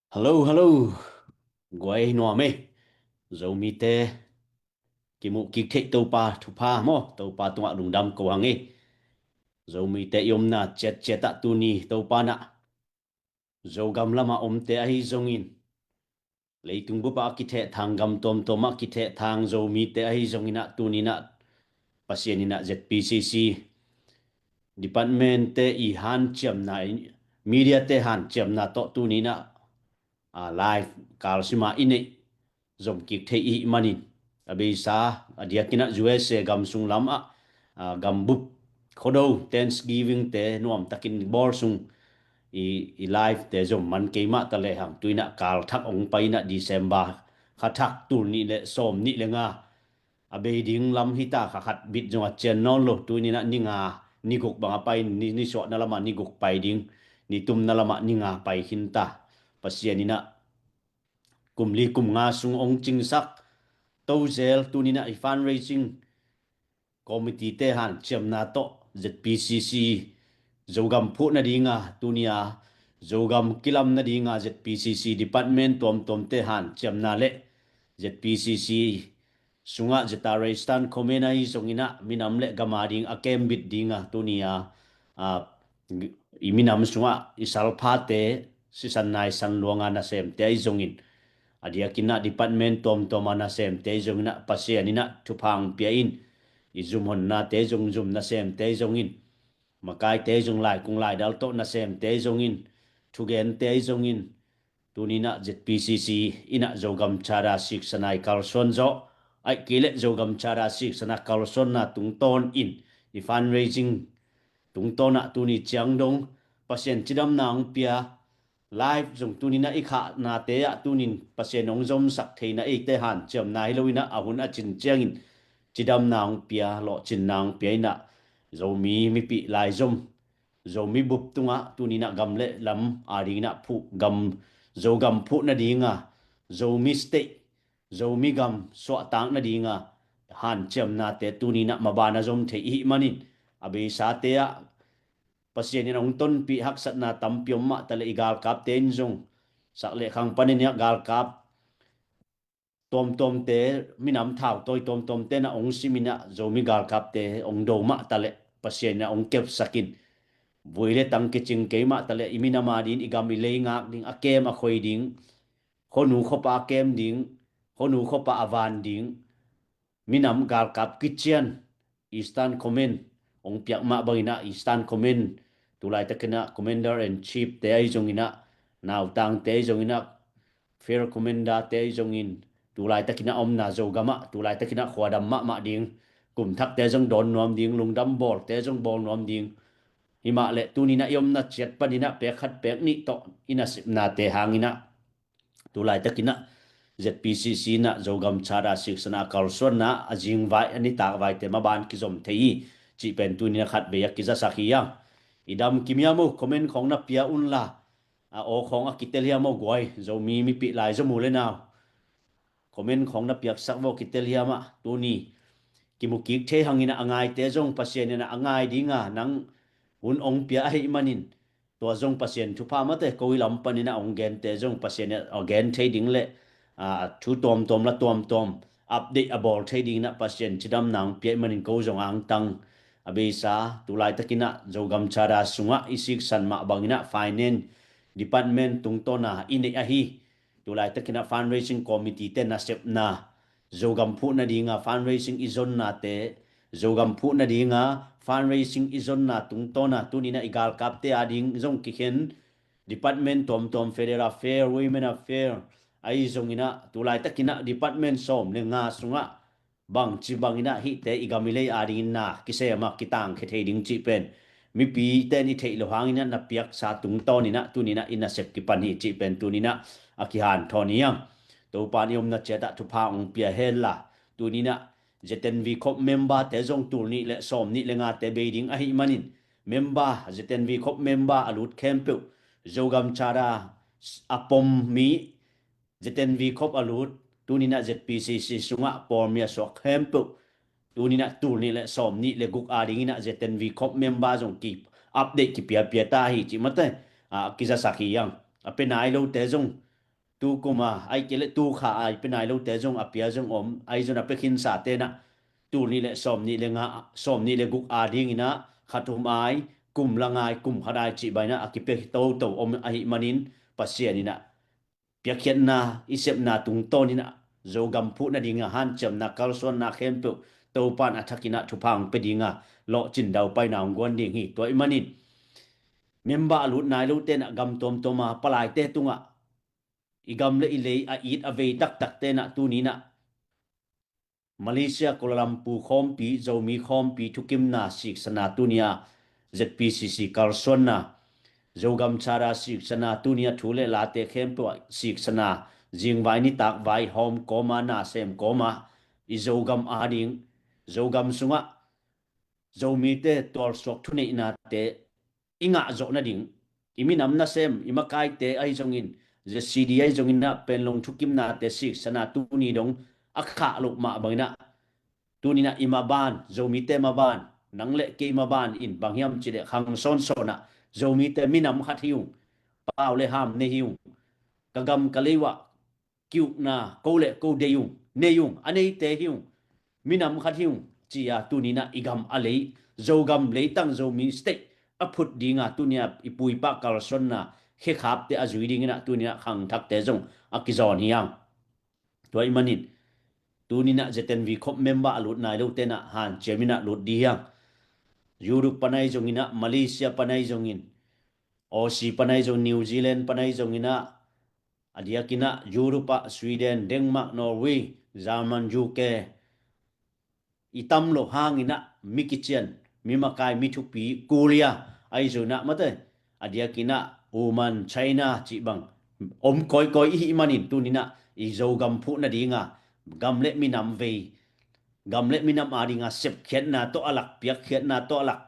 Hello, hello. Guai no me. Zo mi te ki mu ki ke to pa thu pa mo to pa tung lung dam ko hangi. Zo mi te yom na chet chet ta tu ni to pa na. Zo gam lama te ahi zongin. Leitung bu pa ki the thang gam tom tom ki the thang zo mi te ahi zongina tu ni na pasien ni na ZPCC department te I han chiam na media te han chiam na to tu ni na live kal sima ini zom ki the I manin abi sa dia kina USA gam sung lam gam bup khodo Thanksgiving te nuam takin bor sung i live te zom man ke ma ta le ham tuina kal thak ong pai na December kha thak tur ni le som ni le nga abe ding lam hita kha khat bit jong chen non lo tuini na ninga ni gok bang pai ni so na lama ni gok pai ding ni tum na lama ninga pai hinta pasiani na kumli kum nga sung ong ching sak to zel tunina I fundraising committee te han chem na to ZPCC zogam phu na dinga tunia zogam kilam na dinga ZPCC department tom tom te han chem na le ZPCC sunga jetare stan komena hi songina minam le gamading akem bit dinga tunia a iminam sunga isalpha te sisanai san luanga na sem te zongin adia kina department tom tom ana sem te zongina pasianina thupang piain izum hon na te zong zum na sem te zongin makai te zong lai kung lai dal to na sem te zongin thugen te zongin tunina ZPCC ina zogam chara sik sanai kalson zo ai kile zogam chara sik sana kalson na tungton in I fundraising tungtona tuni chiangdong pasien chidam nang pia live zong tunina ikha na te ya tunin pasien ong zom sak theina ik te han chem na hiloina ahun a chin chiangin chidam nang pia lo chin nang pia ina zomi mi pi lai zom zomi bup tunga tunina gamle lam arina phu gam zo gam phu na dinga zomi stay zomi gam so tang na dinga han chem na te tunina mabana zom the I manin abi sa te ya pasien in ong ton pi hak sat na tampiom ma tale igal kap ten zong sak le khang panin ya gal kap tom tom te minam thau toi tom tom te na ong simina zomi gal kap te ong do ma tale pasien na ong kep sakin voile tang ke ching ke ma tale imina ma din igam I le ngak ding akem a khoi ding khonu khopa kem ding khonu khopa avan ding minam gal kap kichian Eastern Command ong piak ma bangina Eastern Command tulai takena Commander and Chief te ai zongina naw tang te zongina Fair Commander te zongin tulai takina om na zo gama tulai takina khwadam ma ding kum thak te zong don nom ding lungdam bol te zong bol nom ding hima le tunina yom na chet panina pe khat pek ni to ina sip na te hangina tulai takina ZPCC na zogam chara sik sana kalson na ajing vai ani tak vai te maban ki zom thei chi pen tunina khat be ya ki za sakhiya idam kimya mo comment khong na pia un la o khong a kitel hiam mo goi zo mi pi lai zo mu le naw comment khong na piak sak mo kitel hiam a tuni kimuki the hangina angai te zong pasien na angai dinga nang un ong pia ai manin to zong pasien thu pa ma te ko lam panina ong gen te zong pasien again the ding le thu tom tom la tom tom update about trading na pasien chidam nang pia manin ko zong ang tang abisa tulai takina zogam chara sunga isik san ma bangina finance department tungtona ini ahi tulai takina fundraising committee te na sep na zogam phu na dinga fundraising izon na te zogam phu na dinga fundraising izon na tungtona tunina igal kapte ading zong kikhen department tom tom federal affair women affair ai zongina tulai takina department som le nga sunga bang chi bangina hi te igamile ading na kise ma kitang khe thei ding chi pen mi pi te ni thei lo hangina na piak sa tungtonina tunina ina sep ki pan hi chi pen tunina akihan thoniam to paniom na cheta thu pa ong pia hella tunina jeten vi khop member te jong tur ni le som ni le nga te beiding a hi manin member jeten vi khop member alut kempu zogam chara apom mi jeten vi khop alut tunina ZPCC sunga pormia so kempu tunina tur ni le som ni le guk ading ina jeten vi khop member jong ki update ki pia pia ta hi chi mate kiza sakhi yang apenai lo te jong tu kuma ai kele tu kha ai penai lo te jong apia jong ai jona pekin sa te na tu ni le som ni le nga som ni le guk a ding ina khatum ai kum langai kum khadai chi baina akipe to ai manin pasien ina piakhian na isep na tung to ni na zo gam phu na dinga han chem na kalson na khem pu to pan athakina thupang pe dinga lo chin dau pai na ngwan ding hi toy manin memba lut nai lu te na gam tom toma palai te tunga igam le ile a it ave tak tak te na tu ni na Malaysia Kuala Lumpur khom pi zomi khom pi thukim na sik sana tunia ZPCC Karson na zogam chara sik sana tunia thule late khem to sik sana jingwai ni tak vai hom koma na sem koma izogam ading zogam sunga zomi te tor sok thune ina te inga zo na ding imi nam na sem ima kai te ai jongin je CDI jongin na penlong thukim na te sik sana tuni dong akha luk ma bangina tunina imaban zomi te maban nangle ke maban in bangyam chile khang son sona zomi te minam khathiung paw le ham ne hiung kagam kalewa kyu na ko le ko deyung neyung anei te hiung minam khathiung chia tunina igam alei zogam leitang zomi state aput dinga tunia ipui pa kalson na khe khap te azui dingina tunia khang thak te jong akizon hiang toy manin tunina jeten vi khop member alut nai lo tena han chemina lut diang Europe panai jongina Malaysia panai jongin Aussie panai jong New Zealand panai jongina adiakina Europe Sweden Denmark Norway German UK itam lo hangina mikichian mimakai mithupi Korea ai jona mate adiakina Oman China chi bang koi koi hi manin tunina i zogam phu na dinga gamle minam ve gamle minam adinga sep khiat na to alak piak khiat na to alak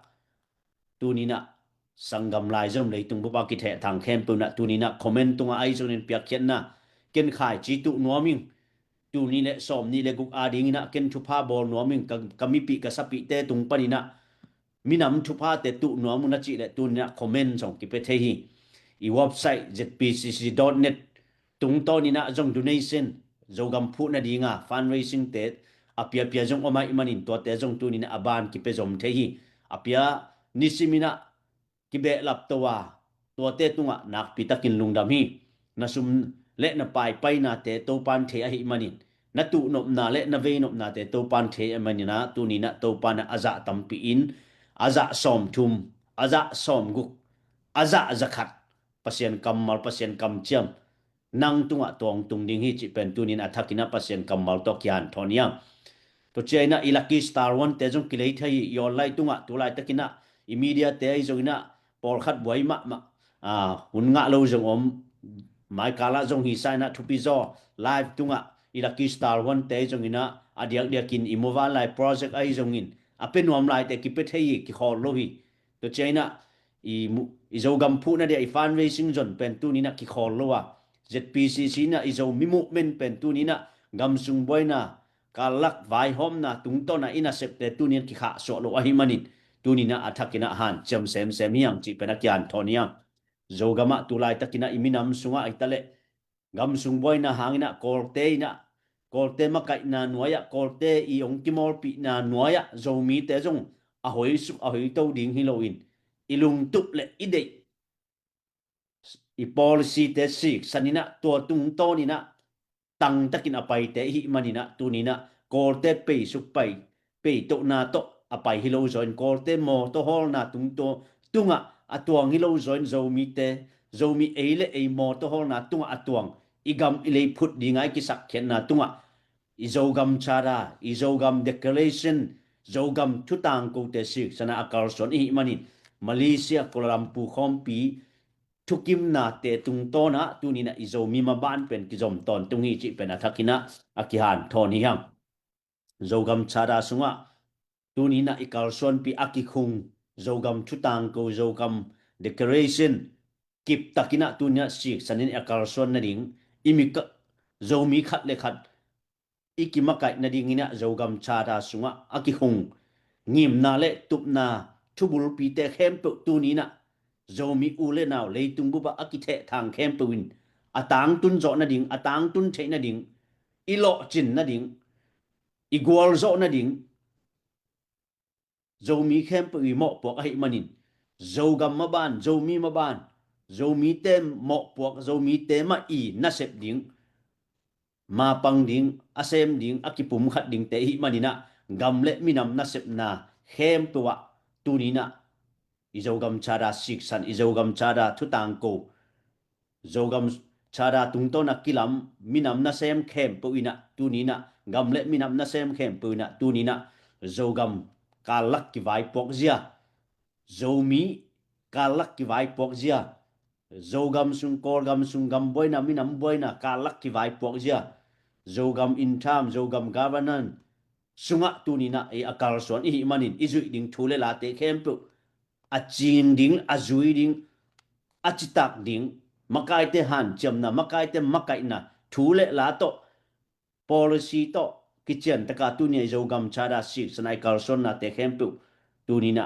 tunina sangam lai jom lei tung ba ki the thang khem tu na tunina comment tunga ai jonin piak khiat na ken khai chi tu nuaming tu ni le som ni le guk ading na ken thu pha bol nuaming kami pi ka sapi te tung panina minam thu pha te tu nuamu na chi le tunina comment jong ki pe the hi i website zpcc.net tung to ni na jong donation zogam phu na dinga fundraising te apia pia jong omai manin to te jong tu ni na aban ki pe jom the hi apia nisimina ki be lap towa to te tunga nak pi takin lungdam hi nasum le na pai pai na te to pan the hi manin na tu nop na le na ve nop na te to pan the manina tu ni na to pan aza tampi in aza som thum aza som guk aza zakhat pasien kamal pasien kam chiam nang tunga tong tung ding hi chi pen tunin athakina pasien kamal to kyan thoniam to chena ilaki star one te jong kilei thai your lai tunga tu lai takina immediate te ai jongina por khat boi ma hun nga lo jong mai kala jong hi sai na thupi zo live tunga ilaki star one te jongina adiak diakin imova lai project ai jongin apen nuam lai te kipet hei ki khol lo hi to chena i zogam phu na de i fundraising jon pen tu ni na ki khol lo wa ZPCC na i zo mi movement pen tu ni na gam sung boy na kalak vai hom na tung to na ina sep te tu ni ki kha so lo ahi manin tu ni na athakina han chem sem hiang chi pena kyan thonia zogama tulai takina iminam sunga itale gam sung boy na hangina korte na kolte makai na nuaya kolte i ong kimol pi na nuaya zomi te jong ahoi to ding hiloin ilung tup le ide i policy te sik sanina to tung to ni na tang takin apai te hi manina tunina kolte pe suk pai pe to na to apai hilo join kolte mo to hol na tung to tunga atuang hilo join zomi te zomi eile e mo to hol na tunga atuang igam ilei phut dingai ki sak khen na tunga izogam chara izogam declaration zogam thutang ko te sik sana akal son hi manin Malaysia Kuala Lumpur khompi thukim na te tung to na tunina izomi ma ban pen ki zom ton tungi chi pen athakina akihan thon hiam zogam chara sunga tunina ikal son pi akikhung zogam thutang ko zogam declaration kip takina tunya sik sanin akal son na ding imika zomi khat le khat ikimakai na dingina zogam chara sunga akikhung ngim na le tup na thubul pi te khem pe tunina zomi ule naw leitung bu ba akithe thang khem pewin atang tun zo na ding atang tun the na ding ilo chin na ding igwal zo na ding zo mi khem pu mo pok ai manin zo gam ma ban zo mi ma ban zo mi tem mo pok zo mi te ma i na sep ding ma pang ding asem ding akipum khat ding te hi manina gamle minam na sep na khem pu wa tunina izogam chara siksan izogam chara thutang ko zogam chara tungto na kilam minam na sem khem pu ina tunina gamle minam na sem khem pu ina tunina zogam kalak ki vai pok zia zomi kalak ki vai pok zia zogam sung kor gam sung gam boina minam boina kalak ki vai pok zia zogam in tham zogam governance sunga tunina e akal son i manin izui ding thule la te khem pu aching ding azui ding achitak ding makai te han chamna makai te makai na thule la to policy to kichen taka tunia zogam chara sik sanai kalson na te kempu tunina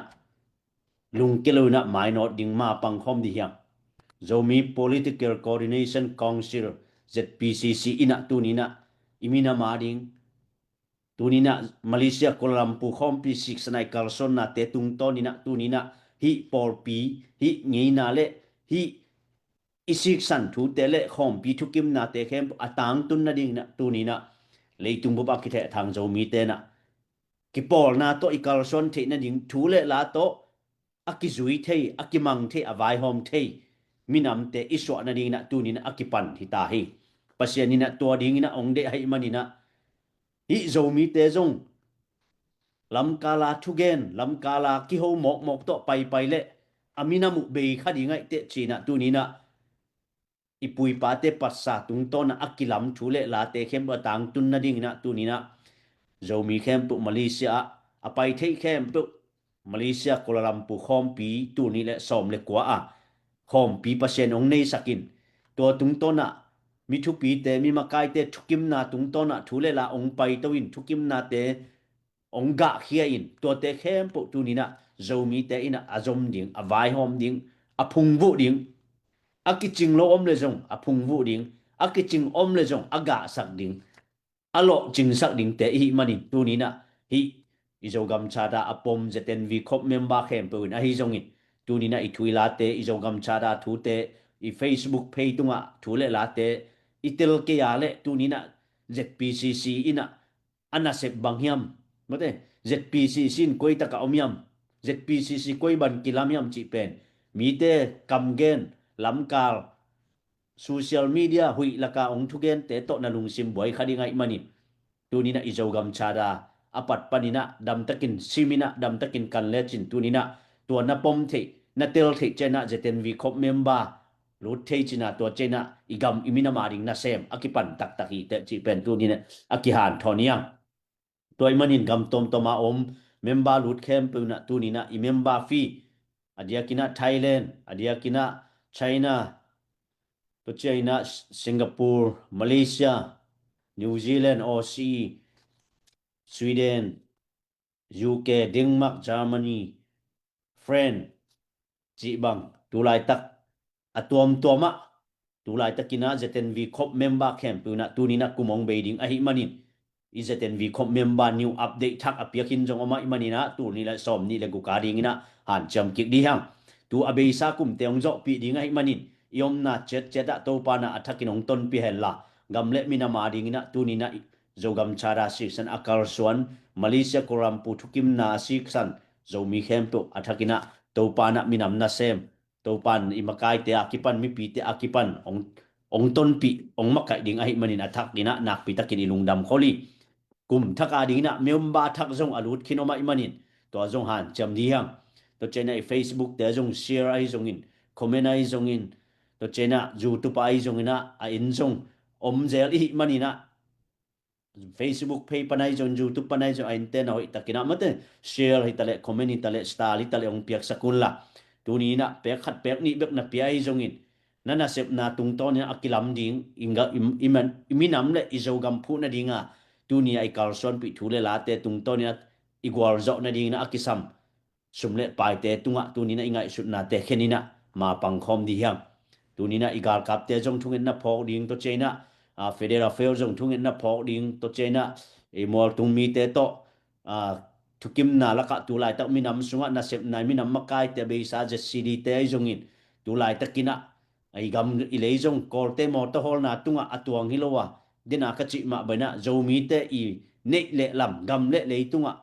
lungkelo na minor ding ma pang khom di hiam zomi political coordination council ZPCC ina tunina imina mading tunina Malaysia Kuala Lumpur khom pi sik sanai kalson na te tung to nina tunina hi por pi hi ngina le hi isik san thu tele khom pi thukim na te khem atang tun na ding na tunina leitung boba ki the thang zo mi te na ki pol na to ikal son the na ding thu le la to akizui thei akimang thei avai hom thei minam te iswa na ding na tunina akipan hi ta hi pasiani na to ding na ong de hai manina hi zo mi te zong lam kala thugen lam kala ki ho mok mok to pai pai le amina mu be khadi ngai te china tunina ipui pate passa tung to na akilam thule la te khem atang tun na ding na tunina zomi khem pu Malaysia apai thei khem pu Malaysia Kuala Lumpur khom pi tuni le som le kwa a khom pi pasen ong nei sakin to tung to na mi thu pi te mi makai te thukim na tung to na thule la ong pai to win thukim na te ong ga khia in to te khem pu tunina zomi te ina azom ding avai hom ding aphung vu ding akiching lo om le jong aphung vu ding akiching om le jong aga sak ding alo ching sak ding te hi mani tunina hi izogam chada apom jeten vi khop member khem pu na hi jongin tunina i thui la te izogam chada thu te i Facebook page tunga thu le la te itel ke ya le tunina ZPCC ina anasep banghiam mate ZPCC koi taka omyam ZPCC koi ban kilamiam chi pen mi te kamgen lamkal social media hui laka ong thugen te to na lungsim boy khadi ngai mani tunina izogam chada apat panina dam takin simina dam takin kan lechin tunina to na pom the na tel the chena jeten vi khop member lut the china to chena igam imina maring na sem akipan tak taki te chi pen tunina akihan thonia toy manin gam tom toma om member lut khem puna tunina i member fee adiakina Thailand adiakina China to China Singapore Malaysia New Zealand Aussie Sweden UK Denmark Germany France chi bang tulai tak atom toma tulai takina zeten vi khop member khem puna tunina kumong beiding ahi manin izeten vi khop member new update thak apiakin jong oma imanina tu ni la som ni le gukading ina han cham kik di hang tu abeisa kum teong zo pi ding ahi manin yom na chet cheta to pa na athakin ong ton pi hella gamle mina ma ding ina tunina zogam chara season akal swan Malaysia koram pu thukim na siksan zomi khem pu athakina to pa na minam na sem to pan imakai te akipan mi pi te akipan ong ton pi ong makai ding ahi manin athak dina nak pi takin ilungdam kholi kum thaka ding na memba thak zong alut khinoma imanin to zong han cham di hang to chena Facebook te zong share ai zong in comment ai zong in to chena YouTube ai zong ina a in zong om zel i manina Facebook page panai zong YouTube panai zong ain te na hoi takina mate share hi tale comment hi tale star hi tale ong piak sakulla tunina pek khat pek ni bek na piai zong in nana sep na tung to ne akilam ding inga iman iminam le izogam phu na dinga tunia i kalson pi thule la te tung to ne igwal zo na ding na akisam sumle pai te tunga tunina ingai sut na te khenina ma pangkhom di hiam tu ni na igal kap te jong thungin na phok ding to chena federal fair jong thungin na phok ding to chena e mol tung mi te to thukim na la ka tu lai tak minam sunga na sep nai minam makai te be sa je cd te jong in tu lai takina ai gam ilei jong kol te mo to hol na tunga atuang hilowa dina ka chi ma bana zo mi te i ne le lam gam le le tunga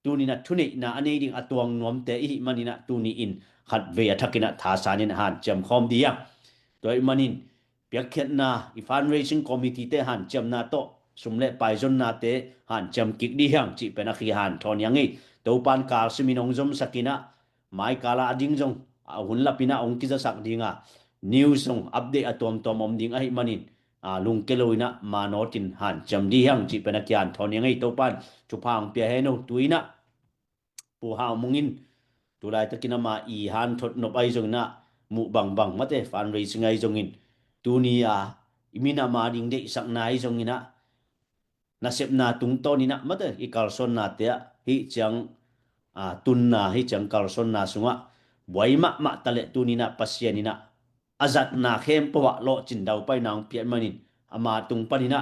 tu ni na thuni na ani ding atuang nom te i manina tu ni in khat ve athakina tha sanin han cham khom dia toy manin piakhet na i fundraising committee te han cham na to sumle paizon na te han cham kik di hang chi pena khi han thon yang ei to pan kal siminong jom sakina mai kala ading jong hun lapina ong ki sak dinga news jong update atom tom om ding ai manin lung keloina manotin han cham di hang chi pena kyan thon yang ei to pan chupang pia heno tuina pu ha mungin tulai takina ma i han thot no pai jong na mu bang bang mate fundraising ai jong in tunia imina ma ding de sak nai jong ina nasep na tung to ni na mate i kalson na te hi chang tun na hi chang kalson na sunga boy ma tale tuni na pasien ina azat na khem pawa lo chin dau pai nang pian manin ama tung panina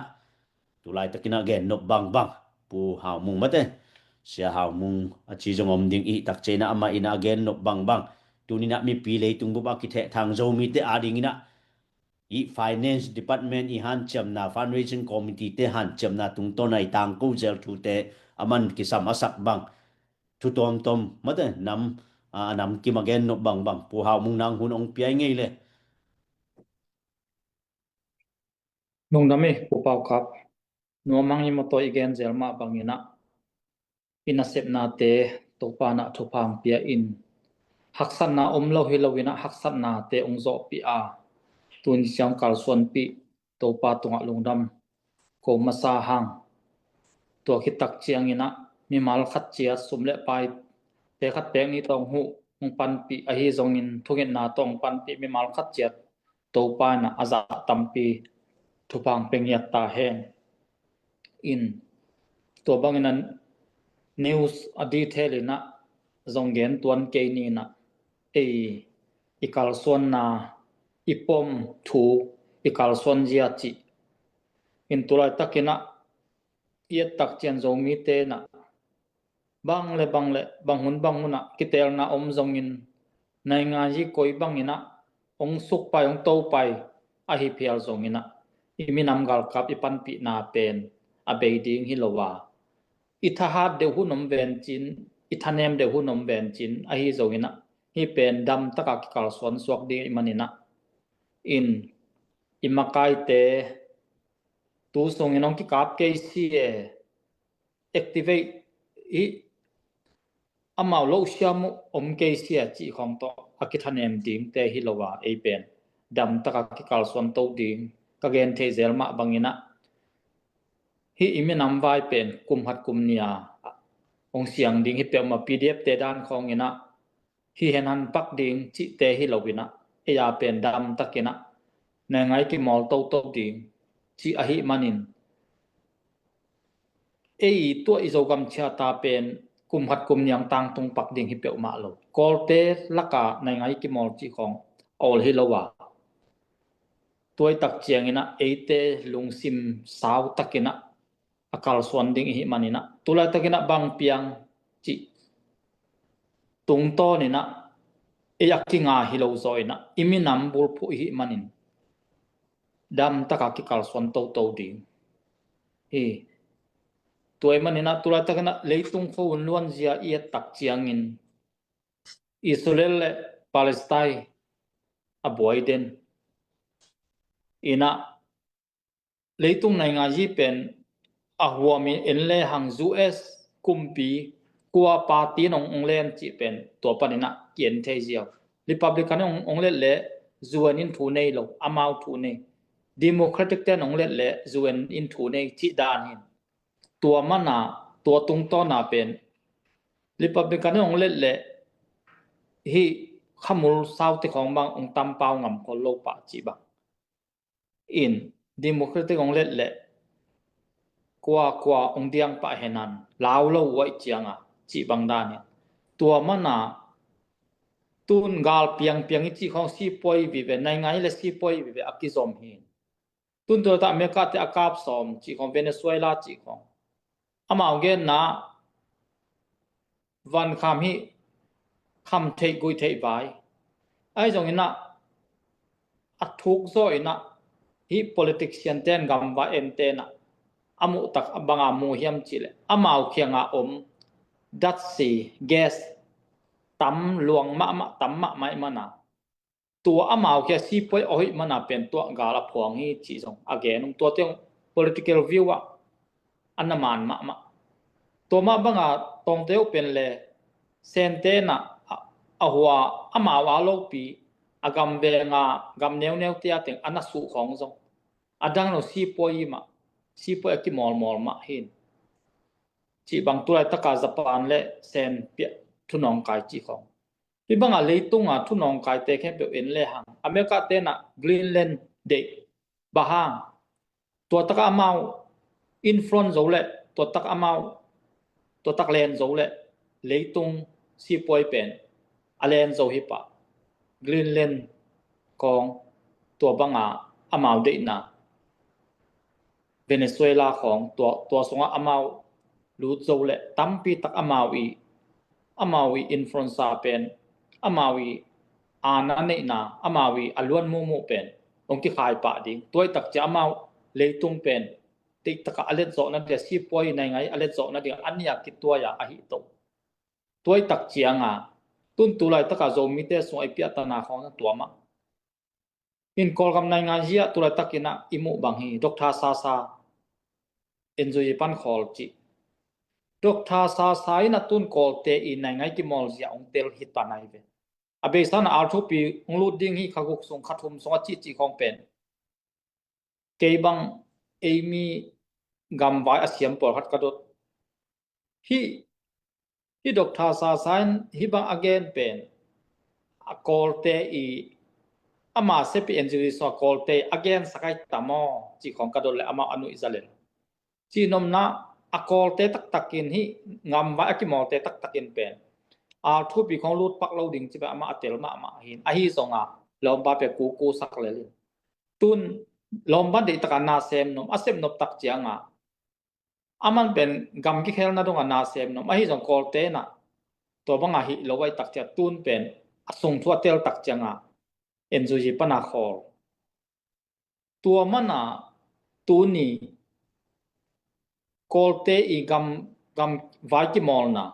tulai takina gen no bang bang pu hau mung mate sia hau mung chi jong om ding i tak chena ama ina gen no bang bang tuni na mi pi le tung bu ba ki the thang zo mi te ading ina i finance department i han cham na fundraising committee te han cham na tung to nai tang ko zel thu te aman ki sam asak bang thu tom tom mate nam ki magen no bang bang pu hau mung nang hun ong piai ngei le nung dami pu pau kap no mangi moto igen zelma bangina inasep na te to pa na thu phang pia in haksan na omlo hilowina haksan na te ongzo pi a tun chang kal son pi to pa tunga lungdam ko masa hang to khitak chiang ina mi mal khat chia sumle pai te khat pek ni tong hu ong pan pi a hi zong in thugin na tong pan pi mi mal khat chia to pa na aza tampi thu phang pengyat ta hen in to banginan news a detail ina zonggen tuan ke ni na e ikal son na ipom thu ikal son jia chi in tulai takina iet tak chen zo mi te na bang le bang huna kitel na om zong in nai nga ji koi bang ina ong suk pai ong to pai a hi phial zong ina imi nam gal kap ipan pi na pen a be ding hi lowa ithahat de hunom ven chin ithanem de hunom ven chin a hi zong ina hi pen dam taka ki kal son suak ding manina in imakai te tu song inong ki kap ke si e activate i amao lo siamu om ke si a chi khong to akithanem ding te hi lowa e pen dam taka ki kal son to ding ka gen the zelma bangina hi imi nam vai pen kum hat kum nia ong siang ding hi pe ma pdf te dan khong ina hi henan pak ding chi te hi lowina e ya pen dam takina na ngai ki mol to to ding chi a hi manin e to i zo gam cha ta pen kum hat kum nyang tang tung pak ding hi pe ma lo kol te laka na ngai ki mol chi khong ol hi lowa toy tak chiang ina e te lungsim saw takina akal suan ding hi manina tula takina bang piang chi tung to ni na e yakki nga hi lo zoina imi nam bul phu hi manin dam taka ki kal suan to to ding hi toy manina tula takina leitung fo un luan zia i tak chiang in Israel Palestine a boyden ina leitung nai nga ji pen a huami enle hang US kumpi kwa party nong onglen chi pen to panina kien the jiao republican ongle le zuan in thu nei lo amau thu nei democratic ten ongle le zuan in thu nei chi dan hin tua mana tua tung to na pen republican ongle le hi khamul sau te khong bang ong tam pau ngam ko lo pa chi ba in democratic ongle le kwa ong diang pa henan lao lo wai chianga chi bang dan tua mana tun gal piang piang chi khong si poi vi ve nai ngai le si poi vi ve akizom hi tun to ta America te akap som chi khong Venezuela chi khong amao gen na van kham hi kham thei gui thei bai ai jong ina athuk zo ina hi politician ten gam ba en te na amu tak abanga mu hiam chile amao khianga dat si gas tam luang ma tam ma mai mana tua amao kia si poi oi mana pen tua gala phwang hi chi jong again tua te political view wa anaman ma to ma banga tong teu pen le sen te na ahwa amawa lo pi agam be nga gam neu neu tia teng anasu khong jong adang no si poi ma si poi ki mol mol ma hin chi bang tu lai taka Japan le sen pia thunong kai chi khong pi banga leitung a thunong kai te khe pe en le hang America te na Greenland de bahang to taka amau influence zo le to tak amau to tak len zo le leitung si poi pen alen zo hi pa Greenland kong to banga amau de na Venezuela kong to songa amau lu zo le tampi tak amawi influence pen amawi ana ne na amawi alwan mu pen ong ki khai pa ding toy tak cha amaw leitung pen ti taka alet zo na de si poi nai ngai alet zo na ding ania ki tua ya a hi to toy tak chianga tun tu lai taka zo mi te so ai pia ta na khong na tua ma in kol gam nai nga hia tu lai takina imu bang hi doctor sa enjoy pan khol chi doctor sa ina tun kol te in nai ngai ki mol zia ong tel hit pa nai ve abe san ar thu pi nglu ding hi khaguk sung khathum so chi khong pen ke bang emi gam vai asiam por hat kadot hi doctor sa sign hi bang again pen a call te I ama se pi injury so call te again sakai tamo chi khong kadot le ama anu izalen chi nom na a call te tak takin hi ngam vai ki mol te tak takin pen a thu pi khong lut pak lo ding chi ba ama atel ma hin a hi zonga lom ba pe ku sak le tun lom ba de tak na sem nom asem nop tak chianga aman pen gam ki khel na dong na sem nom a hi zong kol te na to banga hi lo wai tak cha tun pen asung thua tel tak chianga enjoy ji pana khol tua mana tu ni kol te I gam vai ki mol na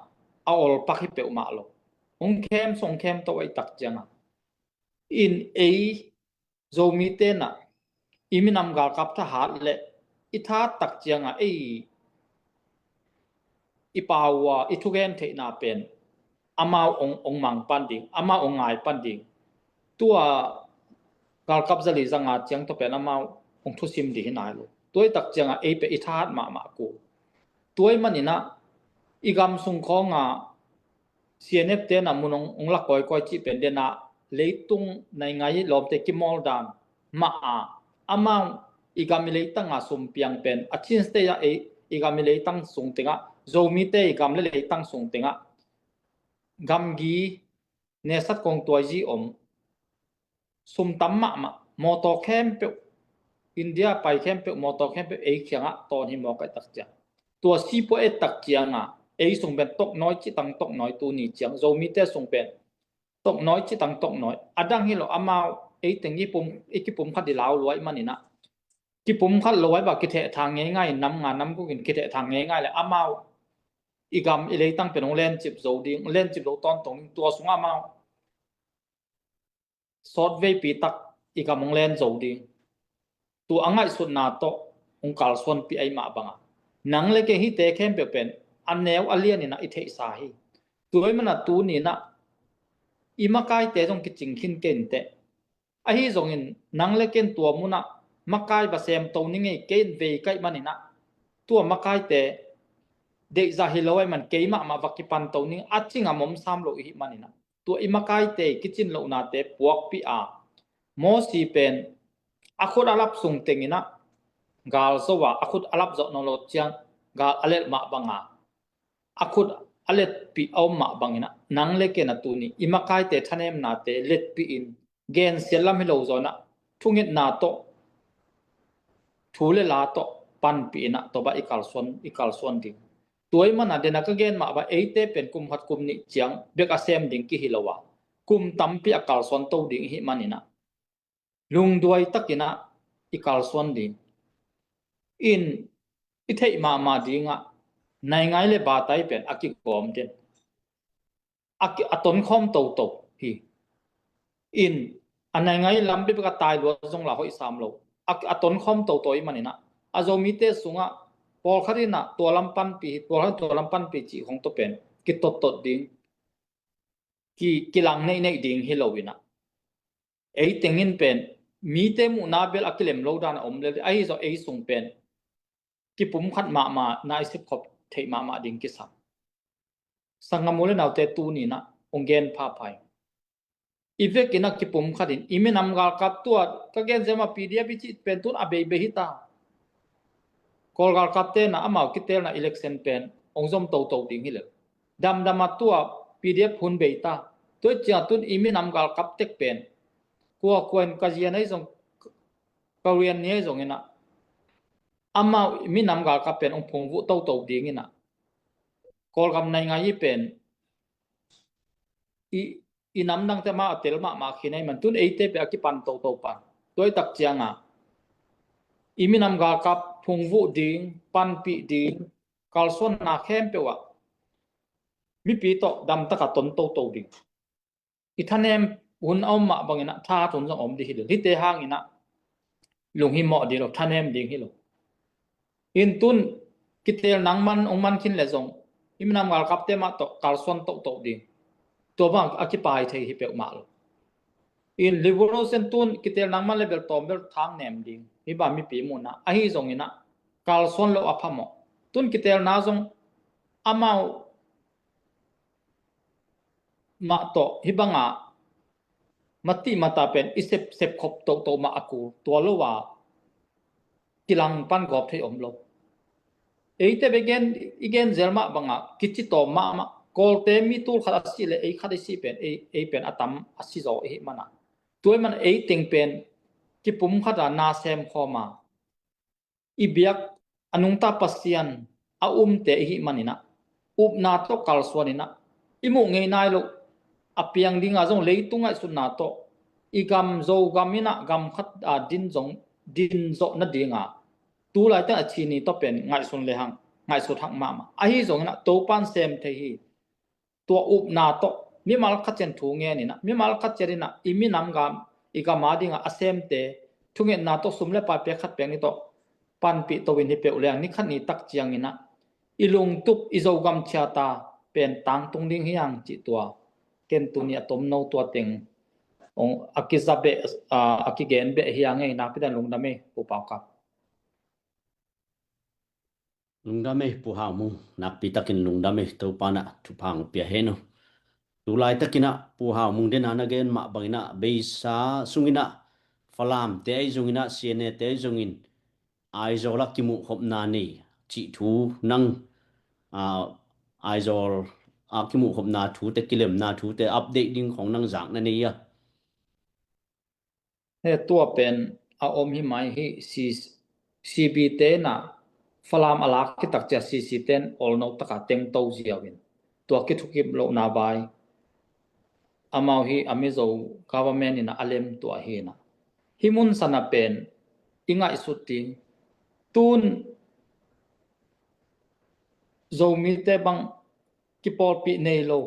a ol pak hi pe ma lo ong khem song khem to wai tak chianga in a zo mi te na iminam gal kap tha hat le itha tak chianga ipawa ithugen the na pen amao ong mang panding ama ong ngai panding tua gal kap zali zanga chiang to pen amao ong thu sim di hinai lo toy tak chianga pe itha ma ku toy manina igam sung khonga CNF te na munong ong la koi chi pen de na leitung nai ngai lom te ki mol dan ma amang igamilei tanga sum piang pen achin ste ya igamilei tang sung tenga zomi te igamlei tang sung tenga gamgi ne sat kong toy ji sum tamma ma moto khem pe India pai khem pe moto khem pe khianga ton hi mo kai tak cha tua si po tak chianga sung ben tok noi chi tang tok noi tu ni chiang zomi te sung pen tok noi chi tang tok noi adang hi lo amao tengi pum khat di lao loi manina ki pum khat loi ba ki the thang nge ngai nam nga nam ku kin ki the thang nge ngai le amao igam ilei tang penong len chip zo ding len chip lo ton tong tua sunga amao sort ve pi tak igam ong len zo ding tu angai sun na to ong kal son pi ai ma banga nang le ke hi te khem pe pen an neu alian ina I the sa hi tuoi mana tu ni na ima kai te jong ki ching khin ken te a hi zong in nang le ken tua muna makai ba sem to ni nge ken ve kai manina tua makai te de za hi loi man ke ma vaki pan to ni achinga mom sam lo hi manina tua imakai te kitchen lo na te puak pi a mo si pen akhod alap sung tengina gal sowa akhod alap zo no lo chiang gal alet ma banga akhod alet pi oma bangina nang leke na tuni imakai te thanem na te let pi in gen selam hilo zona thungit na to thule la to pan pi na to ba ikal son ding toy mana de na ka gen ma ba eite pen kum hat kum ni chiang bek asem ding ki hilowa kum tampi akal son to ding hi manina lung duai takina ikal son ding in ithei ma dinga nai ngai le ba tai pen aki kom ten aki aton khom to hi in anai ngai lam bi ka tai lo jong la hoi sam lo aki aton khom to i manina azomi te sunga pol kharina to lampan pi pol to lampan pi chi khong to pen ki tot ding ki lang nei ding hi lo wina ei tengin pen mi te mu na bel akilem lo dan om le ai zo ei sung pen ki pum khat ma na isip khop thei ma ding ki sam sangamule naw te tu ni na ongen pha phai ive kina ki pum khatin ime nam gal kap tua ka gen jema pdf chi pen tun abe be hita kol gal kap te na amau ki tel na election pen ongzom to ding hi le dam tua pdf hun be ta to cha tun ime nam gal kap tek pen kwa kwen ka jian ai jong korean ne jong ina amau ime nam gal kap pen ong phung vu to ding ina kol gam nai ngai pen i nam nang te ma tel ma khinai man tun eite pe aki pan to pan toy tak chianga imi nam ga kap phung vu ding pan pi ding kalson na khem pe wa mi pi to dam ta ka ton to ding i thanem hun om ma bangina tha thun jong om di hi hi te hang ina lung hi mo di ro thanem ding hi lo in tun kitel nang man ong man khin le jong imi nam ga kap te ma to kalson to ding to bang akipai thei hi pe ma lo in liberal sen tun kitel nang man level tombel thang nem ding hi ba mi pi mu na a hi zong ina kal son lo aphamo tun kitel na zong amau ma to hi banga mati mata pen isep sep khop to ma aku to lo wa kilang pan gop thei om lo eite begen igen zelma banga kichi to ma kol te mi tul khat si le ei khat si pen ei pen atam asi zo hi mana toy man ei ting pen ki pum khata na sem khoma ibiak anung ta pasian a te hi manina up na to kal swanina imu ngei nai lo apiang dinga jong leitunga sun na to igam zo gamina gam khat a din zo na dinga tu lai ta chini to pen ngai sun le hang ngai su thak ma a hi zong na to pan sem the hi to up na to mi mal khat chen thu nge ni na mi mal khat cherina imi nam gam iga ma dinga asem te thunge na to sumle pa pe khat pe ni to pan pi to win hi pe ulang ni khat ni tak chiang ina ilung tup izogam chata pen tang tung ding hiang chi tua ken tunia tom no tua teng ong akizabe akigen be hiang ei na pidan lung dame pu pau kap lung dame pu ha mu nak pi takin lung dame to pana tu phang pia heno tu lai takina pu ha mung den ana gen ma bangina beisa sungina falam te ai zungina siene te zungin ai zola kimu hop na ni chi thu nang ai zol kimu hop na thu te kilem na thu te update ding khong nang jang na ni ya he tua pen a om hi mai hi cb te na falam alak ki tak cha cc ten all no taka teng to ziawin tua ki thukim lo na bai amau hi amizo government ina alem tua hi na himun sana pen inga isuti tun zomi te bang ki por pi nei lo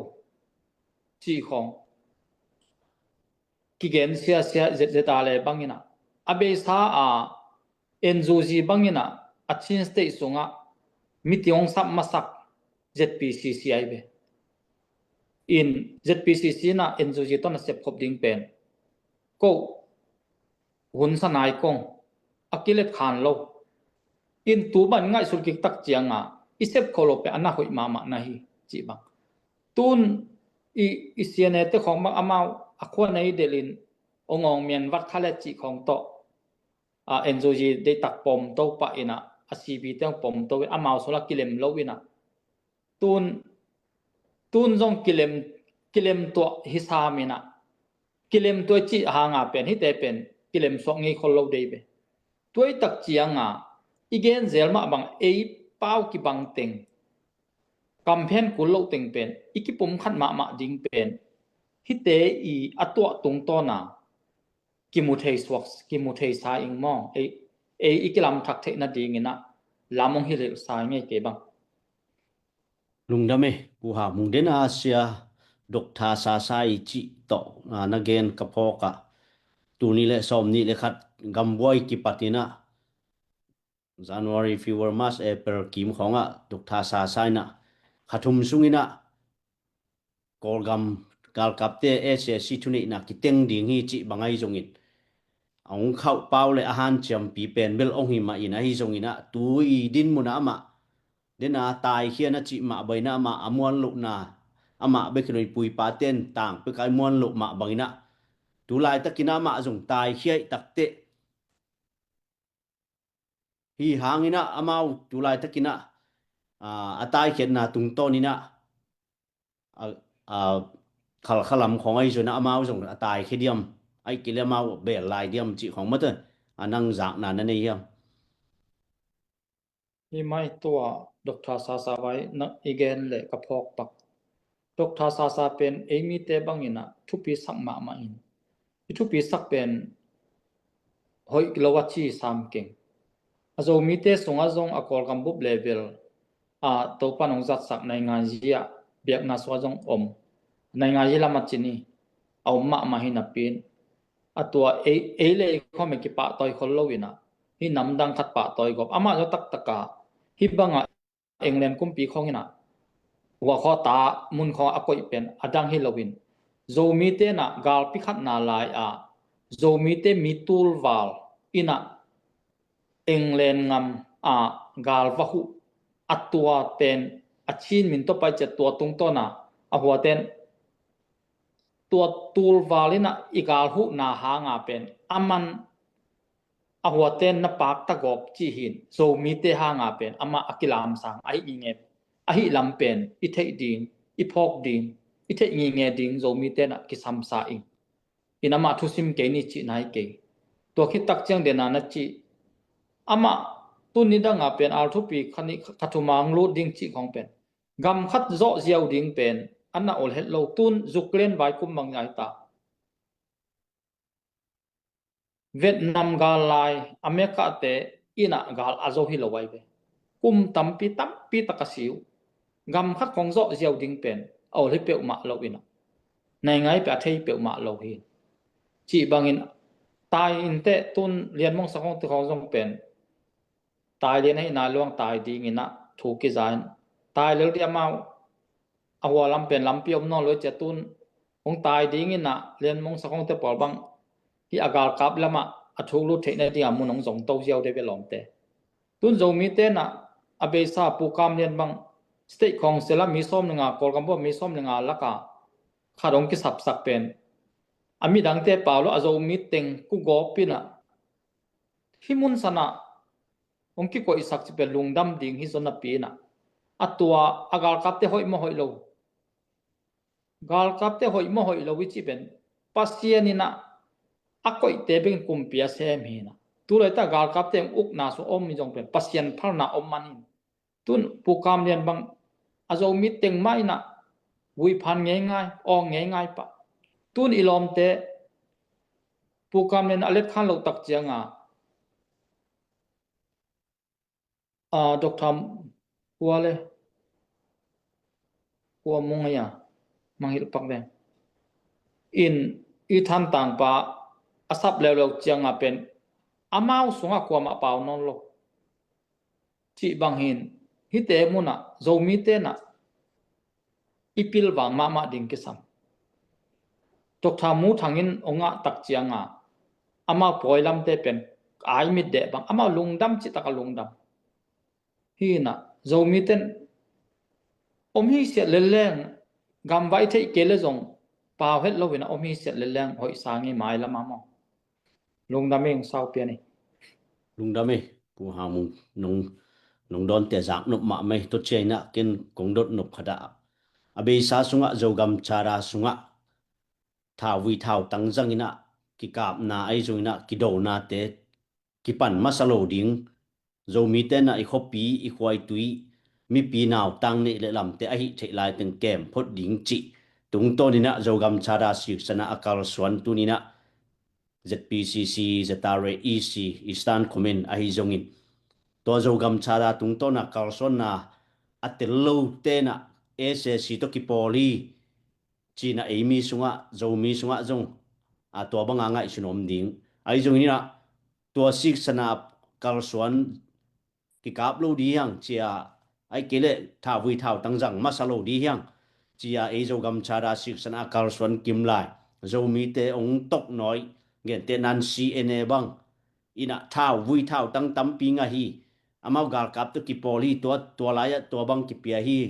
chi khong ki gen sia zeta le bangina abe sa a enzuji bangina achin state sunga mitiong sap masak zpcci be in zpcc na enzuji to na sep khop ding pen ko hun sanai kong akilet khan lo in tu ban ngai sul ki tak chianga isep kholo pe ana hoi mama na hi chi bang tun i siane te khong bang amau akho nei delin ongong mian wat khale chi khong to enjoji de tak pom to pa ina acb te pom to amau sola kilem lo ina tun tun zong kilem to hisamina kilem to chi hanga pen hi te pen kilem so ngi kholo dei be tuai tak chianga igen zelma bang ei pau ki bang teng campaign kulo teng pen ikipum khat ma ding pen hi te I atwa tung to na kimuthei swak kimuthei sa ing mo ei ikilam thak the na ding ina lamong hi le sa nge ke bang lungdame pu ha mung den asia dokta sa sai chi to na gen kapoka tu ni le som ni le khat gamboi ki patina January February March April kim khonga dokta sa sai na khathum sungina kolgam kal kapte SSC thuni na kiteng ding hi chi bangai jongin ông khâu bao le ahan cham pi pen bel ong hi ma ina hi jongina tu I din muna ma dena tai khian chi ma baina ma amuan lu na ama be khnoi pui pa ten tang pe kai muan lu ma bangina tu lai takina ma jong tai khiai takte hi hangina amau tu lai takina atai khian na tung to ni na khal khalam khong ai jona amau jong atai khidiam ai kile mau be lai diam chi khong mate anang dạng na na nei hiam hi mai to Dr. Sasa vai na igen le kapok pak Dr. Sasa pen emi te bangina thupi sak ma in thupi sak pen hoi kilowachi sam king azo mi te songa zong akol kam bup level to panong zat sak nai nga zia biak na swa zong om nai nga yila machini au ma hi na pin atua e le khome ki pa toy kholowina hi namdang khat pa toy gop ama jo tak taka hi banga england kumpi khongina wa kho ta mun kho akoi pen adang hi lovin zomi te na gal pi khat na lai zomi te mitul wal ina england ngam gal vahu atua ten achin min to pai che tua tung to na ahua ten tua tul walina igal hu na hanga pen aman ahua ten na pak ta gop chi hin zomi te hanga pen ama akilam sang ai inge ahi lam pen I thei ding I phok ding I thei nge ding zomi te na ki sam sa ing inama thusim ke ni chi nai ke to khi tak chang de na chi ama tu ni da nga pen al thu pi khani khathumang lu ding chi khong pen gam khat zo ziaw ding pen anna ol het lo tun zuklen vai kum mang ngai ta Vietnam gal lai America te ina gal azo hi lo wai be kum tampi takasiu gam khat khong zo ziaw ding pen ol hi pe ma lo ina nai ngai pe thei pe ma lo hi chi bangin tai in te tun lian mong sakong te khong jong pen tai lian hai na luang tai ding ina thu ki zain tai lel dia mau awa lam pen lam pi om no lo che tun ong tai ding ina lian mong sakong te pol bang hi agal kap lama athuk lu theina dia munong zong to jiao de be lom te tun zo mi te na abe sa pu kam lian bang state kong sela mi som nga kol kam bo mi som nga laka kharong ki sap sak pen ami dang te paulo azo mi teng ku go pina himun sana ong ki ko isak chi pe lungdam ding hi zona pina atua agal kap te hoi mo hoi lo gal kap te hoi mo hoi lo wi chi ben pasianina akoi tebeng kumpia sem hina tulai ta gal kap te uk na so om mi jong pen pasian phal na om manin tun pukam lian bang azo mi teng mai na vui phan nge ngai ong nge ngai pa tun ilom te pukam len alet khan lo tak chianga Dr. Wale wa mongaya manghil pak den in I than tang pa asap lelo chianga pen amau sunga kwa ma pau non lo chi bang hin hi te muna zomi te na ipil wang ma ding ki sam Dr. Mu thangin onga tak chianga ama poilam te pen ai mit de bang ama lungdam chi taka lungdam hi na zomi ten om hi se leleng gam vai thei kele zong pau het lo wina om hi se leleng hoi sangi mai lama mo lungdameng sau pia ni lungdame pu ha mung nong don te dạng nộp mạ mày tốt chơi nạ kiên cũng đốt nộp khada abe sa sunga jogam chara sunga thawi thau tangjangina ki kap na ai jungina ki do na te ki pan masalo ding zo mi te na I khopi I khwai tui mi pi naw tang ne le lam te a hi the lai teng kem phot ding chi tung to ni na jogam chara sik sana akal swan tu ni na ZPCC Zatare EC Eastern Comment a hi zongin to jogam chara tung to na kal swan na atel lo te na SSC to ki poli China Amy sunga zomi sunga zong a to banga ngai sunom ding ai zong ni na to sik sana kal swan ki kap lo di yang chia ai kele tha vui thao tang jang masalo di yang chia e zo gam chara sik sana kal swan kim lai zo mi te ong tok noi ngen te nan si ene bang ina thao vui thao tang tam pi nga hi amau gal kap to ki poli to la ya to bang ki pia hi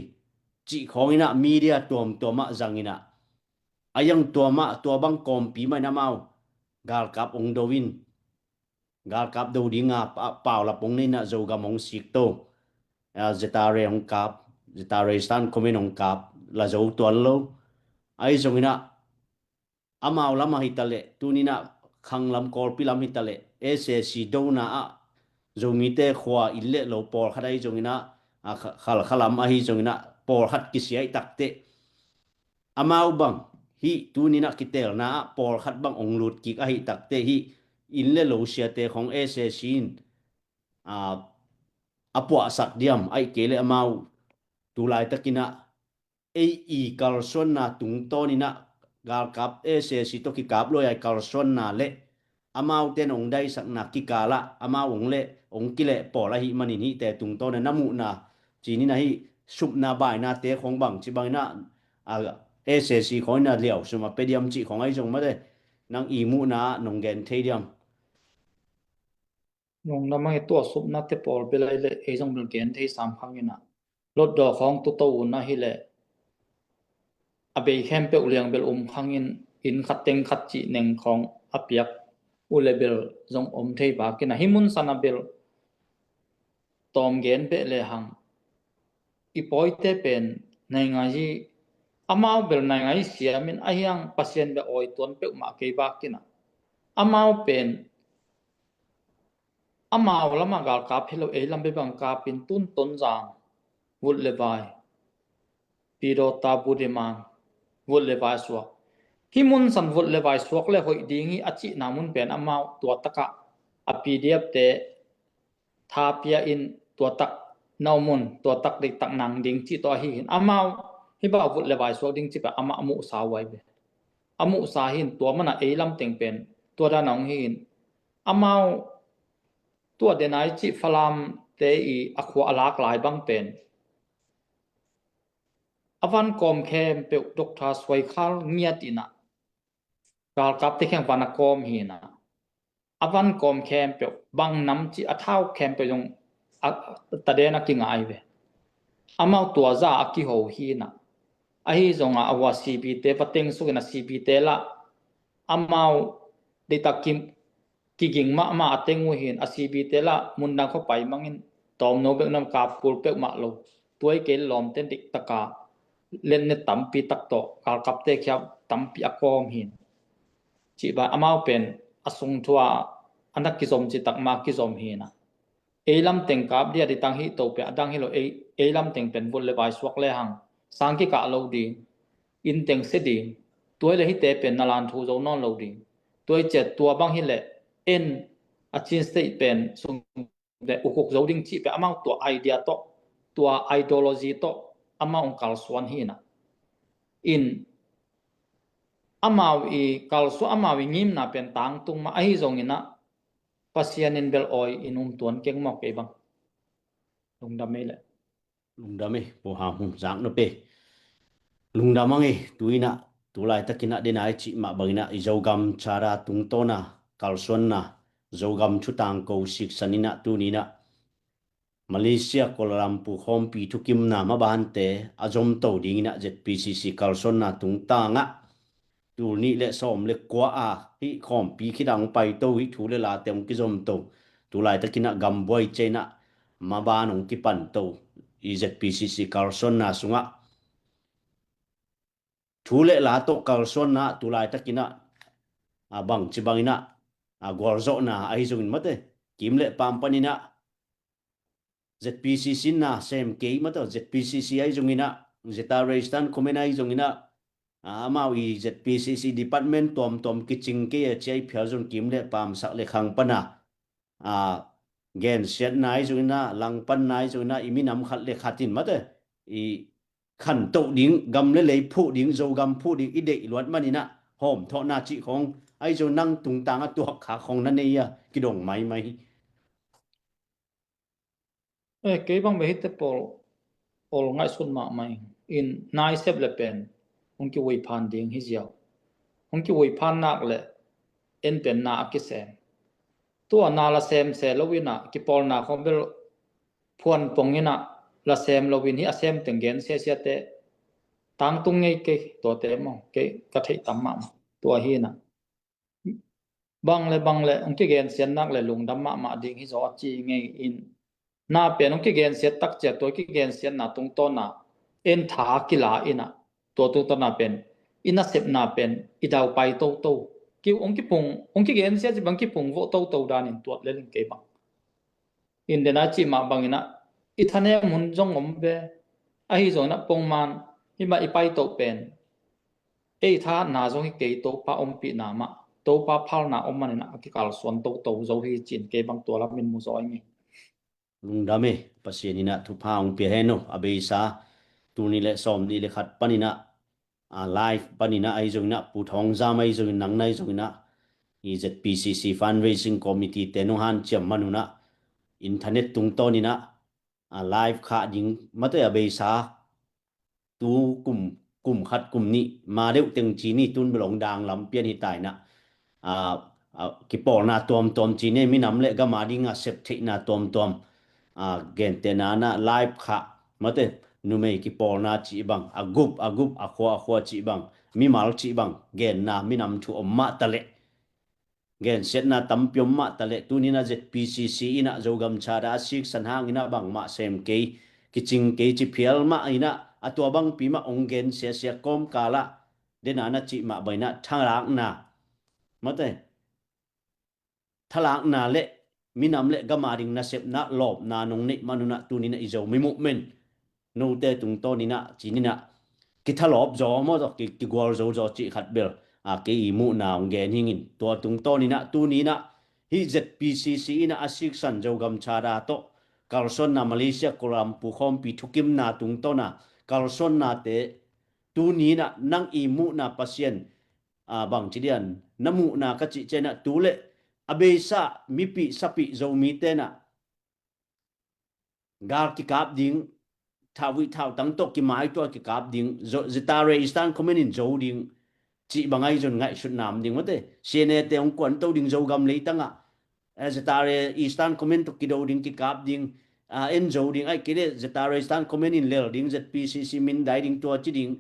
chi khong ina media tom ma jang ina ayang to bang kom pi mai na mau gal kap ong dowin gal kap do dinga pau la pong ni na zo ga mong sik to zetare ong kap zetare stan komen ong kap la zo to lo ai zong ina amau lama hitale tunina khang lam kor pi lam hitale sse do na a zo mi te khwa ille lo por khadai zong ina khal khalam a hi zong ina por hat ki siai takte amau bang hi tunina kitel na por khat bang ong lut ki a hi takte hi ille lo sia te khong sse sin a apua sak diam ai kele amau tulai takina ei kalson na tung to ni na gal kap sse to ki kap lo ai kalson na le amau ten ong dai sak na ki kala amau ong le ong kile po la hi mani ni te tung to na namu na chi ni na hi sup na bai na te khong bang chi bang na a sse khoi na liao suma pediam chi khong ai jong ma de nang I mu na nong gen the diam nong namang ito sup na te por belai le ezong bel gen thei sam phangina lot do khong tu to na hi le abe khem pe uliang bel khangin in khateng khat chi neng khong apiak ule bel zong thei ba kina himun sana bel tom gen pe le hang ipoi te pen nai nga hi amao bel nai nga hi siamin ahyang pasien be oi ton pe ma ke ba kina amao pen amao lama gal ka phelo e lambe bang ka pin tun ton jang vut le vai piro ta budimang vut le vai suak himun san vut le vai suak le hoi dingi achi namun pen amao tua taka a pdf te tha pia in tua tak naumun tua tak dik tak nang ding chi to hi hin amao hi ba vut le vai suak ding chi pa ama amu sa wai be amu sa hin tua mana e lam teng pen tua da nong hin amao tua denai chi falam te I akwa alak lai bang pen avan kom khem pe doctor swai khal ngiatina gal kap te khem wana kom hi na avan kom khem pe bang nam chi athau khem pe jong tadena ki ngai ve amau tua za aki ho hi na ahi zonga awa cb te pateng su na cb te la amau de takim kiging ma ateng hin a cb te la mundang kho pai mangin tom no bek nam kap pul pe ma lo tuai ke lom ten dik taka len ne tampi tak to kal kap te khyap tampi akom hin chi ba amau pen asung thua anak ki som chi tak ma ki som hi na elam teng kap dia di tang hi to pe adang hi lo elam teng pen bul le bai swak le hang sang ki ka lo di in teng se di tuai le hi te pen nalan thu zo non lo di tuai chet tua bang hi le en a chin se pen sung de ukuk zo ding chi pe amang tua idea to tua ideology to amang kal swan hi na in amaw I kalso amaw ngim na pen tang tung ma ai zong ina pasianin bel oi inum tuan keng mok ke bang lung dame po ha hum jang no pe lung damangi tuina tulai takina denai chi ma bangina izogam chara tung tona kalson na zogam chutang ko sik sanina tunina Malaysia Kuala Lumpur hompi thukim na mabante azom to dingina ZPCC kalson na tung tanga tu ni le som le kwa a hi khom pi khidang pai to hi thu le la tem ki zom to tulai takina gamboi chena mabanong ki pan to ZPCC kalson na sunga thu lệ lá to kalson na tu lai takina bang chibangina gorzo na ai zungin mate kim le pam panina ZPCC na sem ke mato ZPCC ai zungina zeta reistan komen ai zungina amawi ZPCC department tom kiching ke chai phiazun kim le pam sak le khang pana gen set nai zungina lang pan nai zungina imi nam khat le khatin mate i khăn tậu điếng gầm lên lấy phụ điếng dầu gầm phụ điếng ít đệ luận mà nina hôm thọ na chị không ai rồi năng tung tăng ở tuộc khá khôngนั่นนี่cái đồng máy máy cái bang về hết pol ngay xuân mà mày in nai xếp lệ pen ông kêu quay phan điên hi diao ông kêu quay phan nạc lệ en pen na cái xem tua na la xem se lovin na cái pol na không biết phuan pong ina la xem lovin hi a xem từng gen se te tang tung ngay cái tua te mo cái thấy tắm mà tua hi na bang le ông cái gen sen nak le lung dam ma ding hi zo chi ngay in na pen ông cái gen set tak che to cái gen sen na tung to na en tha kila ina to na pen ina sep na pen idau pai to kêu ông cái gen set bang ki pung vo to dan in tuat le ling ke bang in de na chi ma bang ina ithane mun jong om be a hi zo na pong man hi ma ipai to pen e tha na jong hi ke to pa om pi na ma to pa phal na om man na ki kal son to zo hi chin ke bang to la min mu zo ngi lung dame pasienina thu phang pe heno abisa tu ni le som ni le khat panina live panina ai zungina pu thong za mai zungin nang nai zungina i ZPCC fundraising committee tenu han cham manuna internet tung to ni na live kha ding mate abisa tu kum khat kum ni ma deu teng chi ni tun blong dang lam pian hi tai na ki por na tom chi ne mi nam le ga ma ding a sep thei na tom gen te na na live kha mate nu me ki por na chi bang agup a khwa chi bang mi mal chi bang gen na mi nam thu om ma tale gen set na tam pyom ma tale tu ni na ZPCC ina zogam cha da sik san hang ina bang ma sem ke kiching ke chi phial ma ina atua bang pi ma ongen se kom kala de na na chi ma baina thang na mate thalang na le minam le gamaring na sep na lob na nong ni manuna tu ni na izo mi movement no te tung to ni na chi ni na ki thalop zo mo zo ki gwal zo chi khat bel ke i mu na ong gen hingin to tung to ni na tu ni na hi ZPCC ina asik san zo gam cha da to kalson na Malaysia kolam pu khom pi thukim na tung to na kalson na te tu ni na nang i mu na pasien bang chi dian namu na ka chi chena tu le abesa mipi sapi zo mi te na gar ki kap ding thawi thau tang to ki mai to ki kap ding zo zitare istan komen in zo ding chi bangai zon ngai shut nam ding mate sene te ong kwan to ding zo gam le tanga zitare istan komen to ki do ding ki kap ding en zo ding ai kile zitare istan komen in lel ding ZPCC min dai ding to chi ding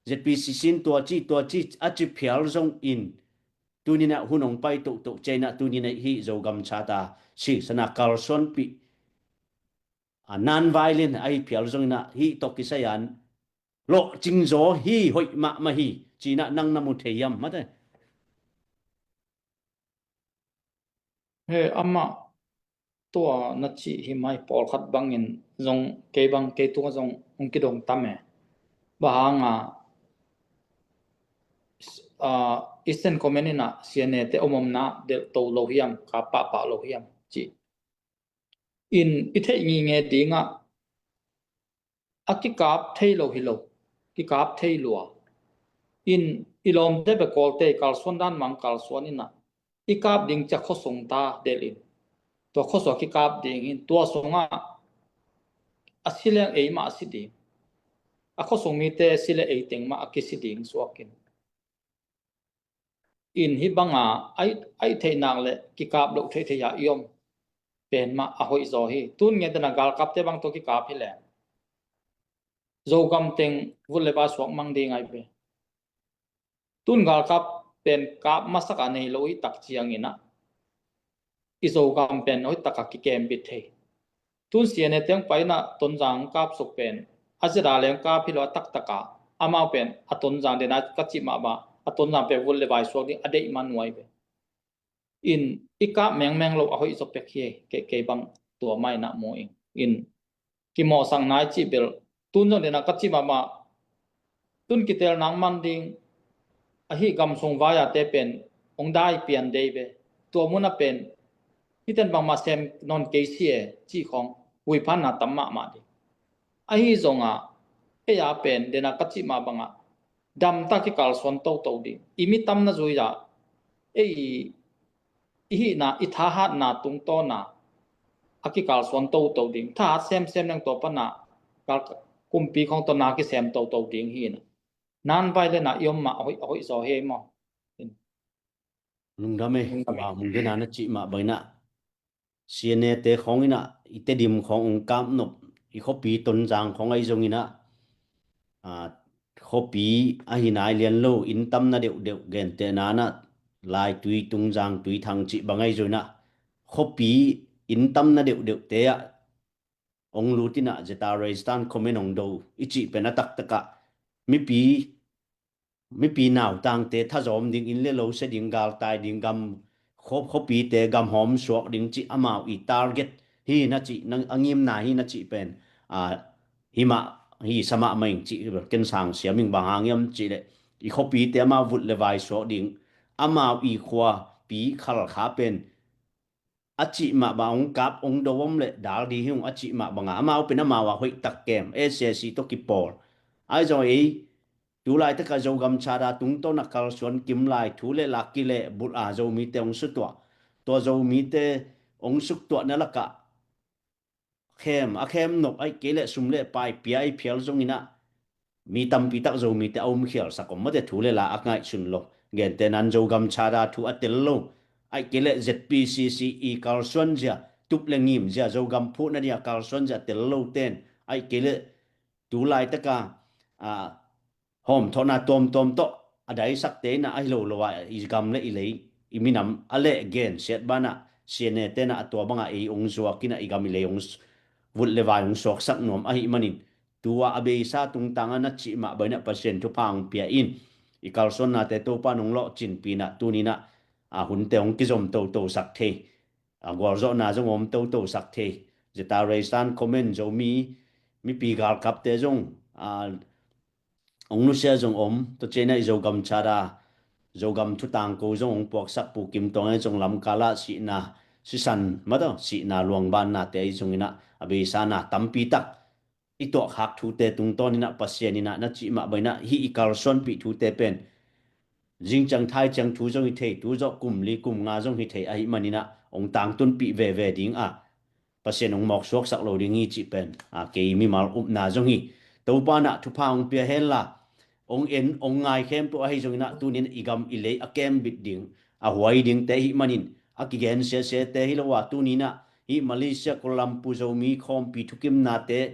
ZPCC to chi a chi phial zong in tu ni na hunong pai to chena tu ni na hi zo gam chata si sana kalson pi non violent ai phial zong na hi to ki sayan lo ching zo hi hoi ma hi chi na nang na mu theyam ma de he amma to na chi hi mai pol khat bang in zong ke bang ke tu zong ong ki dong tame ba nga Eastern Comenina siane te omom na de to lo hiam ka pa lo hiam chi in ithe ngi nge dinga akikap thei lo hi lo ki kap thei lua in ilom de be kolte kal sondan mang kal sonina ikap ding cha khosong ta delin to khoso ki kap ding in to songa asileng ei ma asidi a khosong mi te sile ei teng ma akisiding suakin in hi banga ai thei nang le ki kap lo thei thei ya yom pen ma a hoi zo hi tun nge dana gal kap te bang to ki kap hi le zo gam teng vul le ba suak mang ding ai be tun gal kap pen kap masaka nei lo i tak chiang ina izo gam pen oi taka ki kem bit thei tun siane teng paina ton jang kap sok pen azira leng kap hi lo tak taka amao pen aton jang de na kachi ma ba aton jang pe vul le vai so ding ade man wai be in ika meng lo a hoi zo pe ke bang tua mai na mo in ki mo sang nai chi bel tun jang de na kachi ma tun ki tel nang man ding a hi gam song vaya te pen ong dai pian dei be tua mun a pen hiten bang ma sem non ke sie chi khong wi phan na tam ma di a hi zonga e ya pen de na kachi ma banga dam ta ki kal son to di imi tam na zui ya e hi na i tha hat na tung to na aki kal son to ding tha sem nang to pa na kal kumpi khong to na ki sem to ding hi na nan vai le na yom ma hoi zo he mo lung đam ấy và mùng cái nào nó chỉ mà bởi nè CNA te khong ina ite dim khong kam nop I khopi ton jang khong ai zong ina à khopi a hinai lian lo in tam na deu gen te na na lai tui tung jang tui thang chi bangai rồi na khopi in tam na deu te a ong lutina jeta Rajasthan komen ong do ichi pena tak taka mi pi nào tang te tha zom ding in le lo se ding gal tai ding gam khop pi te gam hom suak ding chi amao I target hi na chi nang angim na hi na chi pen hi ma hi sama main chi ken sang sia ming bang angiam chi le I khop pi te ma vut le vai so ding amao I khwa pi khal kha pen achi ma ba ong kap ong do wom le dal di hung achi ma ba nga amao pen amao wa hoi tak kem SSC to ki por ai zo tu lai tất cả dầu gam cha ra tung to na kal suan kim lai thu le la ki le bul a dầu mi te ong su to dầu mi te ong suk to na la ka khem nok ai ke le sum le pai pi ai phial zong ina mi tam pi tak dầu mi te om khial sa kom ma te thu le la ak ngai sun lo gen te nan dầu gam cha ra thu atel lo ai ke le ZPCCE kal suan ja tup le ngim ja dầu gam phu na dia kal suan ja tel lo ten ai ke le tu lai tất cả hom thona tom to adai sak te na ai lo wa is gam le ilei iminam ale again set bana siene te na to banga e ong zo kina igam le ong vut le wa ong sok sak nom ai manin tua abe sa tung tanga na chi ma bana percent to pang pia in I kalson na te to pa nong lo chin pi na tu ni na a hun te ong ki zom to sak the a gor zo na zong om to sak the jeta Rajasthan comment zo mi pi gal kap te zong ông nu xe dòng to trên này dầu gầm cha ra dầu gầm thu tàng cố dòng ông buộc sắc bù kim tông ấy dòng làm cá la xị na xị sẵn mà đó xị na luồng ban na tế dòng ina abi sa na tam pi tak ito hak thu te tung to ni na pasien ni na chi ma bai na hi ikal son pi thu te pen jing chang thai chang thu dòng hi the tu zo kum li kum nga dòng hi the ai manina ông tang tun pi về ding pasien ông mok suak sak lo ding hi chi pen ke mi mal na dòng hi to pa na thu pa ông pia hen la ông ngai khem to ai jong na tunin igam ile akem bit ding a huai ding te hi manin akigen se te hi lawa tunina hi Malaysia Kuala Lumpur zo mi khom pi thukim na te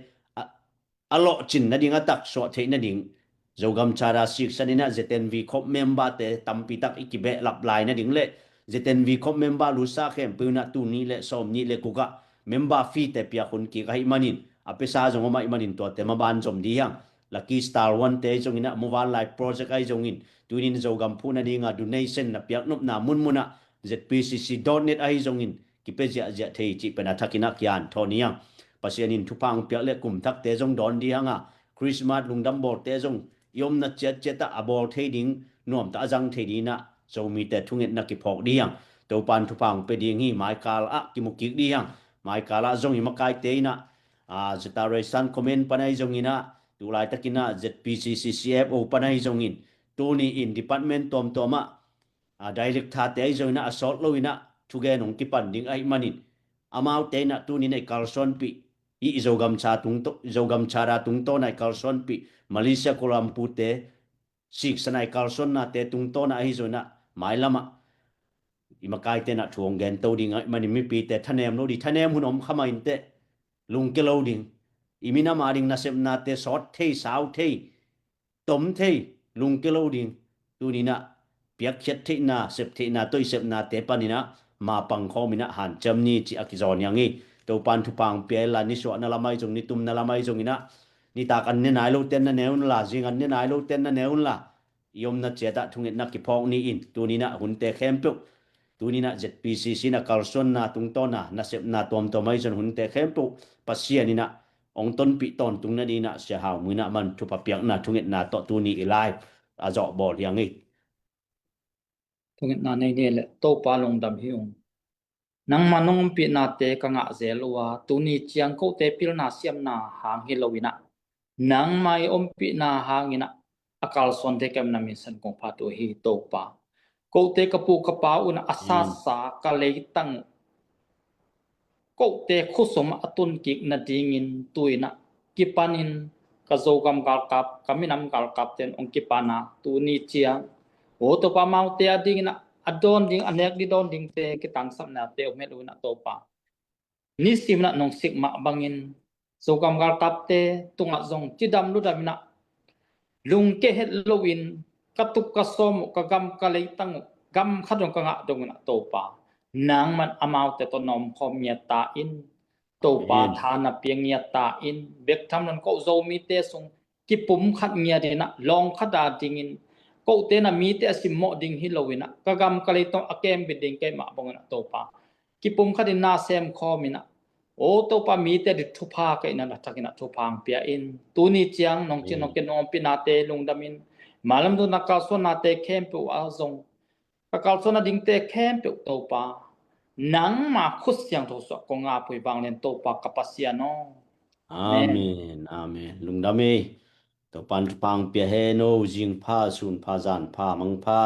alo chin na ding atak so the na ding zogam chara sik sanina ZNV khop member te tampi tak ikibe lap lai na ding le ZNV khop member lu sa khem pu na tu ni le som ni le kuka member fee te pia khun ki kai manin apesa zong ma manin to te ma ban som di yang Lucky Star One te jong ina mobile life project ai jong in tunin zogam phuna dinga donation na piak nup na mun ZPCC.net ai jong in kipezia ja thei chi pena thakina kyan thoniang pasianin thupang piak le kum thak te jong don di hanga Christmas lungdam bor te jong yom na cheta abor thei ding nom ta jang thei di na so mi te thunget na ki phok di yang to pan thupang pe ding hi mai kal ki mukik di yang mai kala jong hi makai te na zeta Rajasthan comment panai jong ina tu lai takina ZPCC CFO panai jong in tu ni in department tom toma direct tha te jong na assault lo ina thuge nong ki pan ding ai manin amau te na tu ni nei kalson pi I zogam cha ra tung to nai kalson pi Malaysia Kuala Lumpur te sik sanai kalson na te tung to na hi zona mai lama imakai te na thuong gen to ding ai manin mi pi te thanem lo di thanem hunom khama in te lung ke lo ding imina maring na sem na te sort thei sau thei tom thei lung ke lo ding tu ni na piak khet thei na sep thei na toi sep na te panina ma pang kho mina han cham ni chi akizon yangi to pan thu pang pe la ni so na lamai jong ni tum na lamai jong ina ni tak an ne nai lo ten na neun la jing an ne nai lo ten na neun la yom na cheta thungit na ki phong ni in tu ni na hun te khem pe tu ni na ZPCC na kalson na tung to na sep na tom to mai jon hun te khem pe pasia ni na ong ton pi ton tung na ni na se haw mu na man thu pa piak na thungit na to tu ni live a zo bol yang ngi thungit na nei ne le to pa long dam hiung nang manong pi na te ka nga zelwa tu ni chiang ko te pil na siam na hang hi lowina nang mai om pi na hangina akal son te kem na min san kong pha tu hi to pa ko te ka pu ka pa una asa sa ka le tang ko te khusum atun ki na dingin tuina kipanin ka zo gam gal kap kaminam gal kap ten ong kipana tu ni chiang o to pa mau te ading na adon ding anek di don ding te kitang sam na te met una to pa ni sim na nong sik ma bangin zo gam gal kap te tunga zong chidam lu dam na lung ke het lowin katuk ka som ka gam ka leitang gam khadong ka nga dong na to pa nang man amau te to nom khom nya ta in to pa thana piang nya ta in bek tham nan ko zo mi te sung ki pum khat nya de na long khada dingin ko te na mi te asim mo ding hi lowina ka gam ka leitong akem bi ding ke ma bong na to pa ki pum khadin na sem kho mi na o to pa mi te di thu pha ka ina na thakina thu phang pia in tu ni chiang nong chin nong ke nom pi na te lung damin malam do na ka so na te khem pu a zong ka kal so na ding te khem pu to pa nang ma khus siang tho so ko nga pui bang len to pa kapasia no amen amen lungdame to pan pang pia he no jing pha sun pha zan pha mang pha